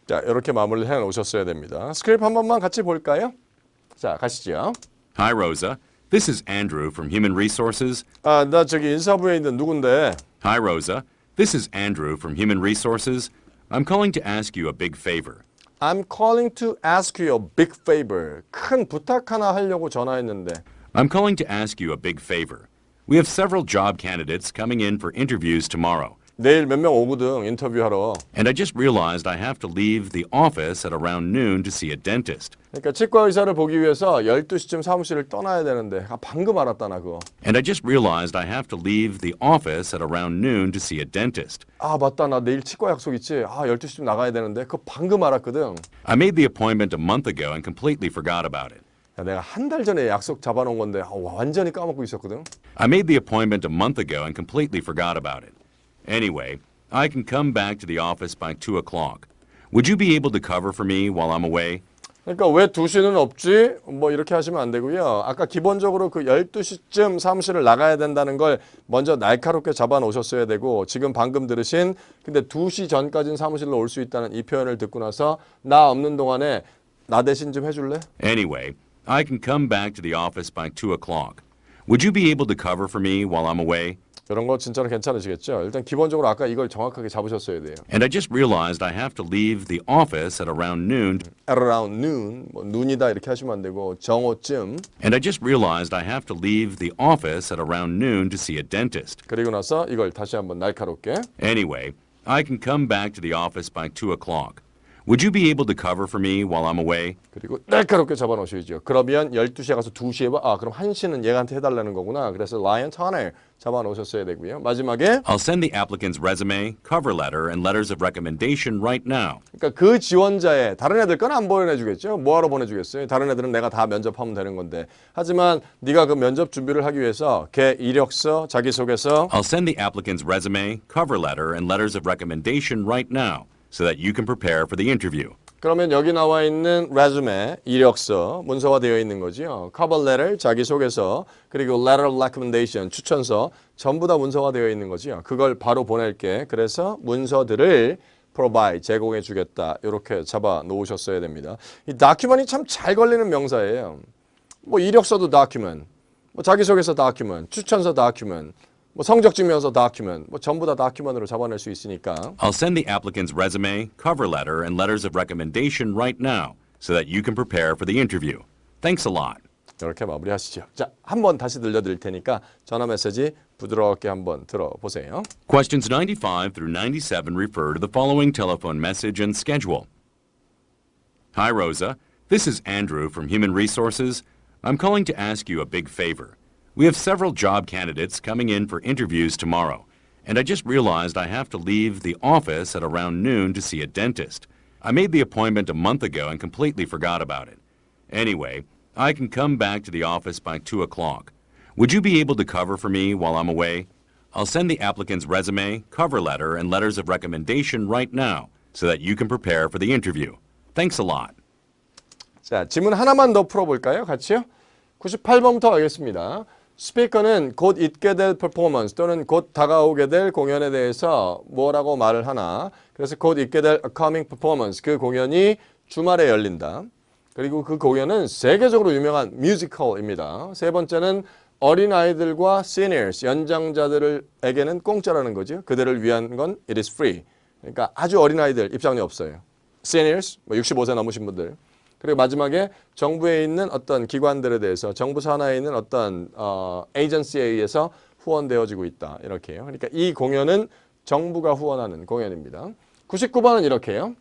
자, 이렇게 마무리를 해놓으셨어야 됩니다. 스크립트 한 번만 같이 볼까요? 자, 가시죠. Hi, Rosa. This is Andrew from Human Resources. 아, 나 저기 인사부에 있는 누군데? Hi, Rosa. This is Andrew from Human Resources. I'm calling to ask you a big favor. I'm calling to ask you a big favor. 큰 부탁 하나 하려고 전화했는데. I'm calling to ask you a big favor. We have several job candidates coming in for interviews tomorrow, 내일 몇 명 오거든, 인터뷰하러. and I just realized I have to leave the office at around noon to see a dentist. 그러니까 치과 의사를 보기 위해서 12시쯤 사무실을 떠나야 되는데 방금 알았다 나 그거. And I just realized I have to leave the office at around noon to see a dentist. 아, 맞다. 나 내일 치과 약속 있지. 아, 12시쯤 나가야 되는데 그거 방금 알았거든. I made the appointment a month ago and completely forgot about it. 야, 내가 한 달 전에 약속 잡아놓은 건데 완전히 까먹고 있었거든. I made the appointment a month ago and completely forgot about it. Anyway, I can come back to the office by 2 o'clock. Would you be able to cover for me while I'm away? 그러니까 왜 2시는 없지? 뭐 이렇게 하시면 안 되고요. 아까 기본적으로 그 12시쯤 사무실을 나가야 된다는 걸 먼저 날카롭게 잡아 놓으셨어야 되고 지금 방금 들으신 근데 2시 전까지는 사무실로 올 수 있다는 이 표현을 듣고 나서 나 없는 동안에 나 대신 좀 해줄래? Anyway, I can come back to the office by 2 o'clock. Would you be able to cover for me while I'm away? 이런 거 진짜로 괜찮으시겠죠? 일단 기본적으로 아까 이걸 정확하게 잡으셨어야 돼요. And I just realized I have to leave the office at around noon. At around noon, 뭐 눈이다 이렇게 하시면 안 되고 정오쯤. And I just realized I have to leave the office at around noon to see a dentist. 그리고 나서 이걸 다시 한번 날카롭게. Anyway, I can come back to the office by 2 o'clock. Would you be able to cover for me while I'm away? 그리고 날카롭게 잡아놓으셔야죠. 그러면 12시에 가서 2시에 봐. 아, 그럼 1시는 얘한테 해달라는 거구나. 그래서 Lion Tunnel 잡아놓으셨어야 되고요. 마지막에 I'll send the applicant's resume, cover letter, and letters of recommendation right now. 그러니까 그 지원자의 다른 애들 건 안 보내주겠죠. 뭐하러 보내주겠어요. 다른 애들은 내가 다 면접하면 되는 건데. 하지만 네가 그 면접 준비를 하기 위해서 걔 이력서, 자기소개서 I'll send the applicant's resume, cover letter, and letters of recommendation right now so that you can prepare for the interview. 그러면 여기 나와 있는 resume, 이력서, 문서화되어 있는 거죠. cover letter, 자기소개서, 그리고 letter of recommendation, 추천서 전부 다 문서화되어 있는 거죠. 그걸 바로 보낼게. 그래서 문서들을 provide, 제공해 주겠다. 이렇게 잡아 놓으셨어야 됩니다. 이 document이 참 잘 걸리는 명사예요. 뭐 이력서도 document, 뭐 자기소개서 document, 추천서 document, 뭐 성적 증명서 document, 뭐 전부 다 document으로 잡아낼 수 있으니까. I'll send the applicant's resume, cover letter, and letters of recommendation right now so that you can prepare for the interview. Thanks a lot. 이렇게 마무리하시죠. 자, 한 번 다시 들려드릴 테니까 전화 메시지 부드럽게 한번 들어보세요. Questions 95 through 97 refer to the following telephone message and schedule. Hi, Rosa. This is Andrew from Human Resources. I'm calling to ask you a big favor. We have several job candidates coming in for interviews tomorrow, and I just realized I have to leave the office at around noon to see a dentist. I made the appointment a month ago and completely forgot about it. Anyway, I can come back to the office by 2 o'clock. Would you be able to cover for me while I'm away? I'll send the applicant's resume, cover letter, and letters of recommendation right now so that you can prepare for the interview. Thanks a lot. 자, 지문 하나만 더 풀어볼까요? 같이요? 98번부터 가겠습니다. 스피커는 곧 있게 될 퍼포먼스 또는 곧 다가오게 될 공연에 대해서 뭐라고 말을 하나. 그래서 곧 있게 될 coming performance, 그 공연이 주말에 열린다. 그리고 그 공연은 세계적으로 유명한 뮤지컬입니다. 세 번째는 어린아이들과 seniors, 연장자들에게는 공짜라는 거죠. 그들을 위한 건 it is free. 그러니까 아주 어린아이들 입장료 없어요. seniors, 65세 넘으신 분들. 그리고 마지막에 정부에 있는 어떤 기관들에 대해서 정부 산하에 있는 어떤 에이전시에 의해서 후원되어지고 있다. 이렇게요. 그러니까 이 공연은 정부가 후원하는 공연입니다. 99번은 이렇게요.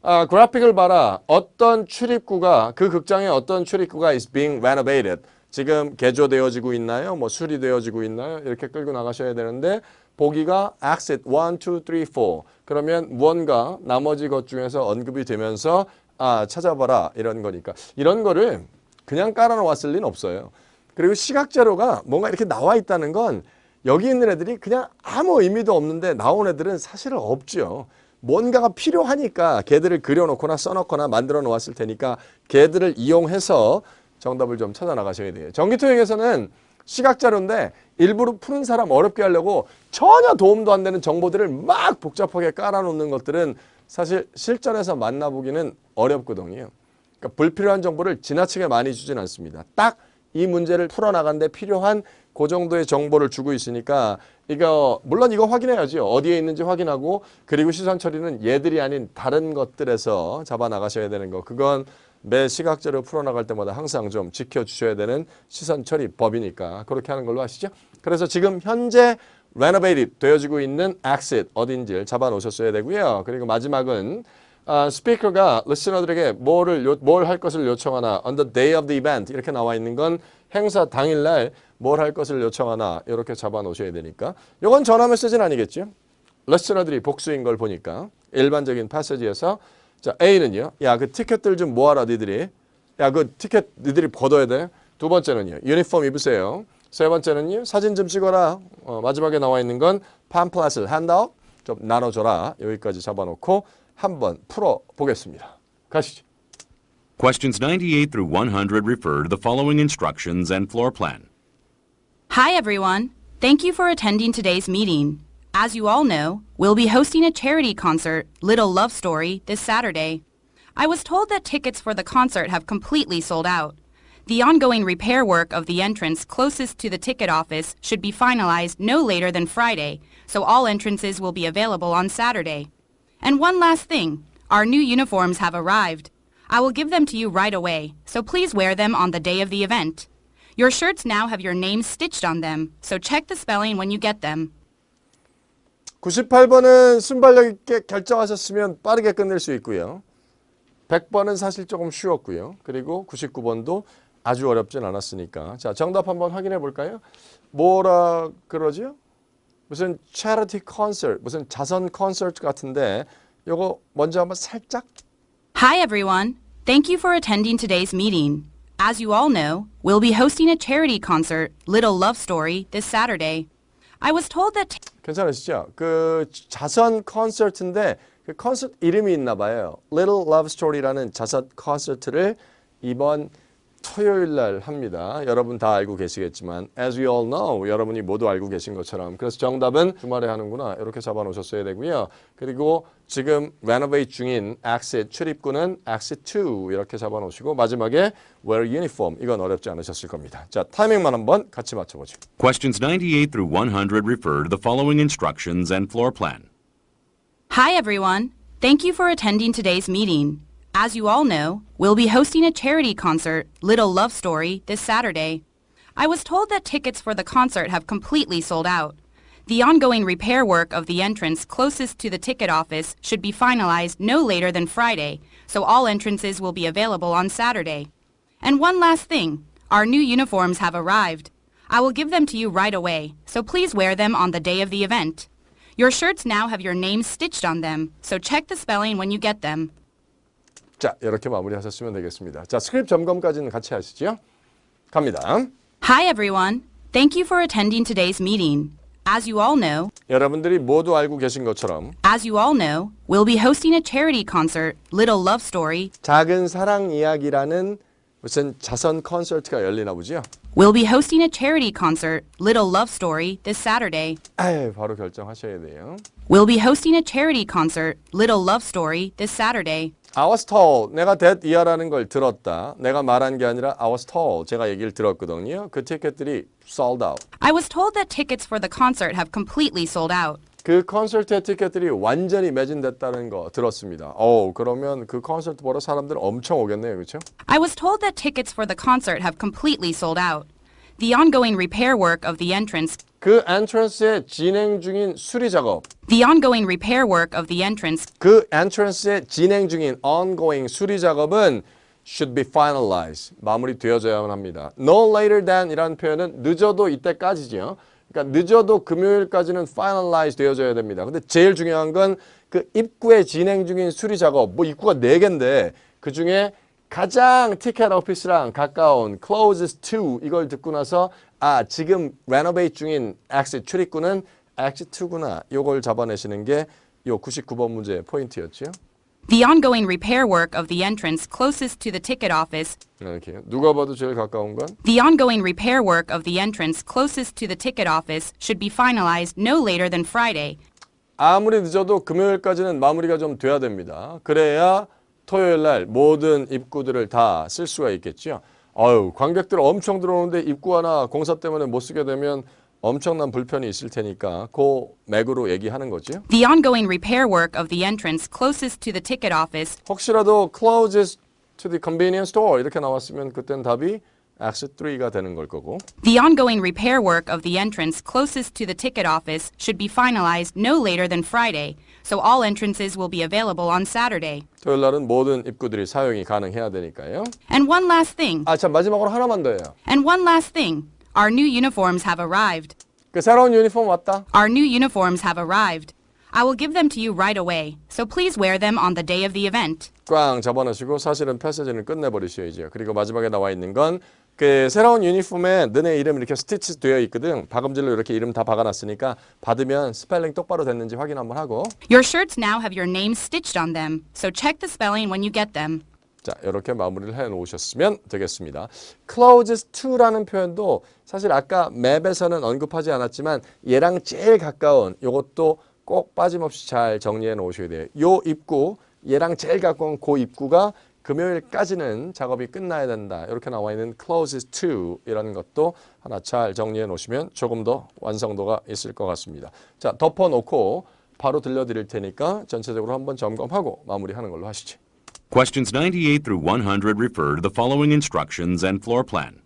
그래픽을 봐라. 어떤 출입구가 그 극장의 어떤 출입구가 is being renovated. 지금 개조되어지고 있나요? 뭐 수리되어지고 있나요? 이렇게 끌고 나가셔야 되는데 보기가 exit 1, 2, 3, 4. 그러면 무언가 나머지 것 중에서 언급이 되면서 찾아봐라 이런 거니까 이런 거를 그냥 깔아놓았을 리는 없어요. 그리고 시각 자료가 뭔가 이렇게 나와 있다는 건 여기 있는 애들이 그냥 아무 의미도 없는데 나온 애들은 사실은 없죠. 뭔가가 필요하니까 걔들을 그려놓거나 써놓거나 만들어 놓았을 테니까 걔들을 이용해서 정답을 좀 찾아 나가셔야 돼요. 전기토익에서는 시각 자료인데 일부러 푸는 사람 어렵게 하려고 전혀 도움도 안 되는 정보들을 막 복잡하게 깔아놓는 것들은 사실 실전에서 만나보기는 어렵거든요. 그러니까 불필요한 정보를 지나치게 많이 주진 않습니다. 딱 이 문제를 풀어나가는데 필요한 그 정도의 정보를 주고 있으니까 이거 물론 이거 확인해야죠. 어디에 있는지 확인하고 그리고 시선 처리는 얘들이 아닌 다른 것들에서 잡아 나가셔야 되는 거. 그건 매 시각자료 풀어나갈 때마다 항상 좀 지켜주셔야 되는 시선 처리 법이니까 그렇게 하는 걸로 하시죠. 그래서 지금 현재 renovated 되어지고 있는 exit 어딘지를 잡아 놓으셨어야 되고요. 그리고 마지막은 스피커가 리스너들에게 뭘 할 것을 요청하나 on the day of the event 이렇게 나와 있는 건 행사 당일날 뭘 할 것을 요청하나 이렇게 잡아 놓으셔야 되니까 이건 전화 메시지는 아니겠죠. 리스너들이 복수인 걸 보니까 일반적인 패시지에서 자 A는요. 야 그 티켓들 좀 모아라 니들이. 야 그 티켓 니들이 걷어야 돼. 두 번째는요. 유니폼 입으세요. 세 번째는요. 사진 좀 찍어라. 마지막에 나와 있는 건 팜플렛을 한다웃 좀 나눠줘라. 여기까지 잡아놓고 한번 풀어보겠습니다. 가시죠. Questions 98 through 100 refer to the following instructions and floor plan. Hi, everyone. Thank you for attending today's meeting. As you all know, we'll be hosting a charity concert, Little Love Story, this Saturday. I was told that tickets for the concert have completely sold out. The ongoing repair work of the entrance closest to the ticket office should be finalized no later than Friday, so all entrances will be available on Saturday. And one last thing, our new uniforms have arrived. I will give them to you right away, so please wear them on the day of the event. Your shirts now have your names stitched on them, so check the spelling when you get them. 98번은 순발력 있게 결정하셨으면 빠르게 끝낼 수 있고요. 100번은 사실 조금 쉬웠고요. 그리고 99번도 아주 어렵진 않았으니까. 자, 정답 한번 확인해 볼까요? 뭐라 그러지요? 무슨 charity concert, 무슨 자선 콘서트 같은데 요거 먼저 한번 살짝. Hi, everyone. Thank you for attending today's meeting. As you all know, we'll be hosting a charity concert, Little Love Story, this Saturday. I was told that 괜찮으시죠? 그 자선 콘서트인데 그 콘서트 이름이 있나 봐요. Little Love Story라는 자선 콘서트를 이번 토요일 날 합니다. 여러분 다 알고 계시겠지만 as we all know 여러분이 모두 알고 계신 것처럼 그래서 정답은 주말에 하는구나 이렇게 잡아 놓으셨어야 되고요. 그리고 지금 renovate 중인 exit 출입구는 exit 2 이렇게 잡아 놓으시고 마지막에 wear uniform 이건 어렵지 않으셨을 겁니다. 자, 타이밍만 한번 같이 맞춰보죠. Questions 98 through 100 refer to the following instructions and floor plan. Hi, everyone. Thank you for attending today's meeting. As you all know, we'll be hosting a charity concert, Little Love Story, this Saturday. I was told that tickets for the concert have completely sold out. The ongoing repair work of the entrance closest to the ticket office should be finalized no later than Friday, so all entrances will be available on Saturday. And one last thing, our new uniforms have arrived. I will give them to you right away, so please wear them on the day of the event. Your shirts now have your names stitched on them, so check the spelling when you get them. 자, 이렇게 마무리하셨으면 되겠습니다. 자, 스크립트 점검까지는 같이 하시죠. 갑니다. Hi, everyone. Thank you for attending today's meeting. As you all know, 여러분들이 모두 알고 계신 것처럼 we'll be hosting a charity concert, Little Love Story. 작은 사랑 이야기라는 무슨 자선 콘서트가 열리나 보죠. We'll be hosting a charity concert, Little Love Story, this Saturday. 바로 결정하셔야 돼요. We'll be hosting a charity concert, Little Love Story, this Saturday. I was told, 내가 that year라는 걸 들었다. 내가 말한 게 아니라 I was told, 제가 얘기를 들었거든요. 그 티켓들이 sold out. I was told that tickets for the concert have completely sold out. 그 콘서트의 티켓들이 완전히 매진됐다는 거 들었습니다. 그러면 그 콘서트 보러 사람들 엄청 오겠네요. 그렇죠? I was told that tickets for the concert have completely sold out. The ongoing repair work of the entrance. 그 entrance에 진행 중인 수리 작업. The ongoing repair work of the entrance. 그 entrance에 진행 중인 ongoing 수리 작업은 should be finalized. 마무리되어져야만 합니다. No later than 이라는 표현은 늦어도 이때까지죠. 그러니까 늦어도 금요일까지는 finalize 되어져야 됩니다. 근데 제일 중요한 건 그 입구에 진행 중인 수리 작업, 뭐 입구가 4개인데 그 중에 가장 티켓 오피스랑 가까운 closest to 이걸 듣고 나서 아 지금 renovate 중인 exit 출입구는 exit 2구나. 요걸 잡아내시는 게 요 99번 문제의 포인트였죠. The ongoing repair work of the entrance closest to the ticket office. 이렇게 누가 봐도 제일 가까운 건 The ongoing repair work of the entrance closest to the ticket office should be finalized no later than Friday. 아무리 늦어도 금요일까지는 마무리가 좀 돼야 됩니다. 그래야 토요일 날 모든 입구들을 다 쓸 수가 있겠죠. 아유, 관객들 엄청 들어오는데 입구 하나 공사 때문에 못 쓰게 되면 엄청난 불편이 있을 테니까 그 맥으로 얘기하는 거죠. The ongoing repair work of the entrance closest to the ticket office. 혹시라도 closest to the convenience store 이렇게 나왔으면 그땐 답이 exit 3가 되는 걸 거고. The ongoing repair work of the entrance closest to the ticket office should be finalized no later than Friday, so all entrances will be available on Saturday. 토요일 날은 모든 입구들이 사용이 가능해야 되니까요. And one last thing. 아, 참 마지막으로 하나만 더 해요. And one last thing. Our new uniforms have arrived. 그 새로운 유니폼 왔다. Our new uniforms have arrived. I will give them to you right away, so please wear them on the day of the event. 꽝 잡아놓으시고 사실은 패시지는 끝내버리셔야죠. 그리고 마지막에 나와 있는 건 그 새로운 유니폼에 너네 이름 이렇게 스티치 되어 있거든. 박음질로 이렇게 이름 다 박아놨으니까 받으면 스펠링 똑바로 됐는지 확인 한번 하고. Your shirts now have your names stitched on them, so check the spelling when you get them. 자, 이렇게 마무리를 해놓으셨으면 되겠습니다. closest to라는 표현도 사실 아까 맵에서는 언급하지 않았지만 얘랑 제일 가까운 이것도 꼭 빠짐없이 잘 정리해 놓으셔야 돼요. 요 입구, 얘랑 제일 가까운 그 입구가 금요일까지는 작업이 끝나야 된다. 이렇게 나와 있는 closest to 이라는 것도 하나 잘 정리해 놓으시면 조금 더 완성도가 있을 것 같습니다. 자, 덮어놓고 바로 들려드릴 테니까 전체적으로 한번 점검하고 마무리하는 걸로 하시죠. Questions 98 through 100 refer to the following instructions and floor plan.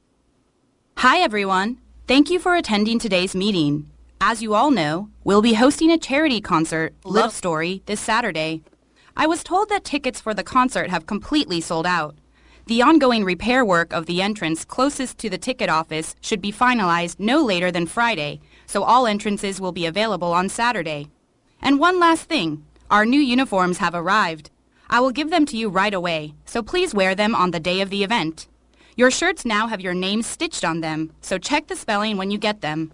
Hi, everyone. Thank you for attending today's meeting. As you all know, we'll be hosting a charity concert, Love Story, this Saturday. I was told that tickets for the concert have completely sold out. The ongoing repair work of the entrance closest to the ticket office should be finalized no later than Friday, so all entrances will be available on Saturday. And one last thing. Our new uniforms have arrived. I will give them to you right away, so please wear them on the day of the event. Your shirts now have your names stitched on them, so check the spelling when you get them.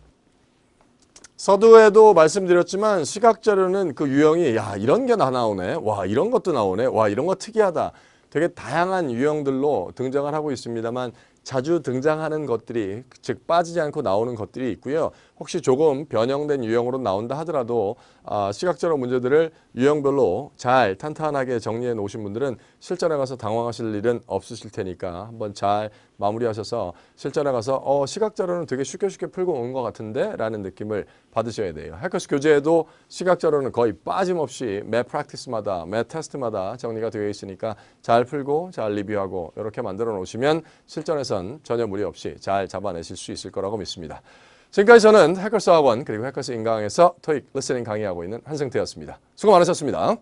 서두에도 말씀드렸지만 시각자료는 그 유형이 야 이런 게 다 나오네. 와 이런 것도 나오네. 와 이런 거 특이하다. 되게 다양한 유형들로 등장을 하고 있습니다만 자주 등장하는 것들이 즉 빠지지 않고 나오는 것들이 있고요. 혹시 조금 변형된 유형으로 나온다 하더라도 시각자료 문제들을 유형별로 잘 탄탄하게 정리해 놓으신 분들은 실전에 가서 당황하실 일은 없으실 테니까 한번 잘 마무리하셔서 실전에 가서 시각자료는 되게 쉽게 풀고 온 것 같은데 라는 느낌을 받으셔야 돼요. 해커스 교재에도 시각자료는 거의 빠짐없이 매 프랙티스마다 매 테스트마다 정리가 되어 있으니까 잘 풀고 잘 리뷰하고 이렇게 만들어 놓으시면 실전에선 전혀 무리 없이 잘 잡아내실 수 있을 거라고 믿습니다. 지금까지 저는 해커스 학원 그리고 해커스 인강에서 토익 리스닝 강의하고 있는 한승태였습니다. 수고 많으셨습니다.